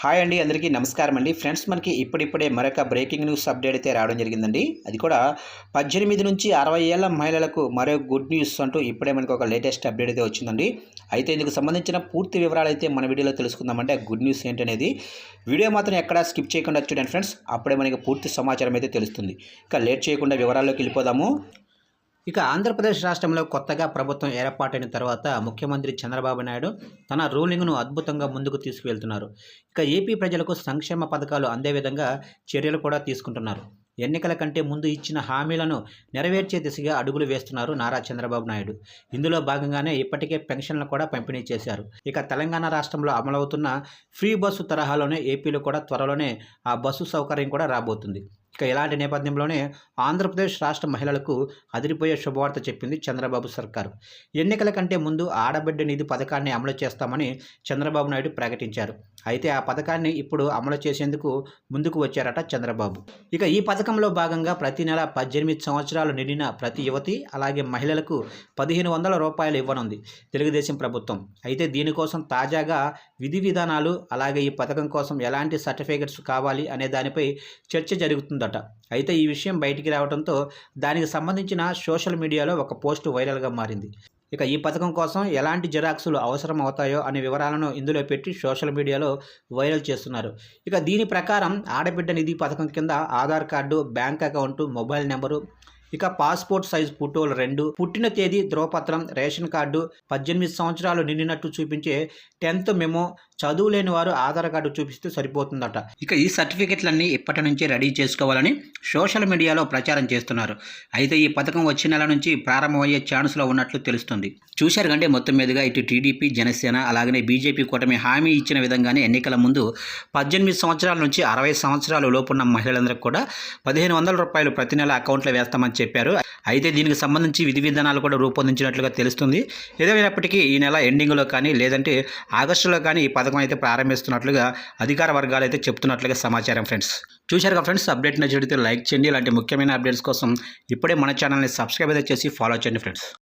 Hi అండి, అందరికీ నమస్కారం అండి. ఫ్రెండ్స్, మనకి ఇప్పుడిప్పుడే మరొక బ్రేకింగ్ న్యూస్ అప్డేట్ అయితే రావడం జరిగిందండి. అది కూడా 18 నుంచి 60 ఏళ్ల మహిళలకు మరో గుడ్ న్యూస్ అంటూ ఇప్పుడే మనకు ఒక లేటెస్ట్ అప్డేట్ అయితే వచ్చిందండి. అయితే ఇందుకు సంబంధించిన పూర్తి వివరాలు అయితే మన వీడియోలో తెలుసుకుందామంటే గుడ్ న్యూస్ ఏంటనేది వీడియో మాత్రం ఎక్కడా స్కిప్ చేయకుండా చూడండి ఫ్రెండ్స్. అప్పుడే మనకి పూర్తి సమాచారం అయితే తెలుస్తుంది. ఇక లేట్ చేయకుండా వివరాల్లోకి వెళ్ళిపోదాము. ఇక ఆంధ్రప్రదేశ్ రాష్ట్రంలో కొత్తగా ప్రభుత్వం ఏర్పాటైన తర్వాత ముఖ్యమంత్రి చంద్రబాబు నాయుడు తన రూలింగ్ను అద్భుతంగా ముందుకు తీసుకువెళ్తున్నారు. ఇక ఏపీ ప్రజలకు సంక్షేమ పథకాలు అందే విధంగా చర్యలు కూడా తీసుకుంటున్నారు. ఎన్నికల కంటే ముందు ఇచ్చిన హామీలను నెరవేర్చే దిశగా అడుగులు వేస్తున్నారు నారా చంద్రబాబు నాయుడు. ఇందులో భాగంగానే ఇప్పటికే పెన్షన్లు కూడా పంపిణీ చేశారు. ఇక తెలంగాణ రాష్ట్రంలో అమలవుతున్న ఫ్రీ బస్సు తరహాలోనే ఏపీలో కూడా త్వరలోనే ఆ బస్సు సౌకర్యం కూడా రాబోతుంది. ఇక ఇలాంటి నేపథ్యంలోనే ఆంధ్రప్రదేశ్ రాష్ట్ర మహిళలకు అదిరిపోయే శుభవార్త చెప్పింది చంద్రబాబు సర్కారు. ఎన్నికల కంటే ముందు ఆడబిడ్డ నిధి పథకాన్ని అమలు చేస్తామని చంద్రబాబు నాయుడు ప్రకటించారు. అయితే ఆ పథకాన్ని ఇప్పుడు అమలు చేసేందుకు ముందుకు వచ్చారట చంద్రబాబు. ఇక ఈ పథకంలో భాగంగా ప్రతి నెల 18 సంవత్సరాలు నిండిన ప్రతి యువతి అలాగే మహిళలకు 1500 రూపాయలు ఇవ్వనుంది తెలుగుదేశం ప్రభుత్వం. అయితే దీనికోసం తాజాగా విధి విధానాలు అలాగే ఈ పథకం కోసం ఎలాంటి సర్టిఫికెట్స్ కావాలి అనే దానిపై చర్చ జరుగుతుందట. అయితే ఈ విషయం బయటికి రావడంతో దానికి సంబంధించిన సోషల్ మీడియాలో ఒక పోస్ట్ వైరల్గా మారింది. ఇక ఈ పథకం కోసం ఎలాంటి జిరాక్సులు అవసరం అవుతాయో అనే వివరాలను ఇందులో పెట్టి సోషల్ మీడియాలో వైరల్ చేస్తున్నారు. ఇక దీని ప్రకారం ఆడబిడ్డ నిధి పథకం కింద Aadhaar card, bank account, mobile number, ఇక పాస్పోర్ట్ సైజ్ ఫోటోలు 2, పుట్టిన తేదీ, ధ్రువపత్రం, రేషన్ కార్డు, 18 సంవత్సరాలు నిండినట్టు చూపించే 10th మెమో, చదువు లేని వారు ఆధార్ కార్డు చూపిస్తే సరిపోతుందట. ఇక ఈ సర్టిఫికెట్లన్నీ ఇప్పటి నుంచే రెడీ చేసుకోవాలని సోషల్ మీడియాలో ప్రచారం చేస్తున్నారు. అయితే ఈ పథకం వచ్చే నెల నుంచి ప్రారంభమయ్యే ఛాన్స్లో ఉన్నట్లు తెలుస్తుంది. చూశారు కంటే మొత్తం మీదుగా ఇటు టీడీపీ, జనసేన అలాగనే బీజేపీ కూటమి హామీ ఇచ్చిన విధంగానే ఎన్నికల ముందు 18 సంవత్సరాల నుంచి 60 సంవత్సరాలు లోపున్న మహిళలందరికీ కూడా 1500 రూపాయలు ప్రతి నెల అకౌంట్లో వేస్తామని చెప్పారు. అయితే దీనికి సంబంధించి విధి విధానాలు కూడా రూపొందించినట్లుగా తెలుస్తుంది. ఏదైనప్పటికీ ఈ నెల ఎండింగ్లో కానీ లేదంటే ఆగస్టులో కానీ ఈ పథకం అయితే ప్రారంభిస్తున్నట్లుగా అధికార వర్గాలు అయితే చెప్తున్నట్లుగా సమాచారం. ఫ్రెండ్స్, చూశారుగా ఫ్రెండ్స్, అప్డేట్ నచ్చితే లైక్ చేయండి. ఇలాంటి ముఖ్యమైన అప్డేట్స్ కోసం ఇప్పుడే మన ఛానల్ని సబ్స్క్రైబ్ అయితే చేసి ఫాలో చేయండి ఫ్రెండ్స్.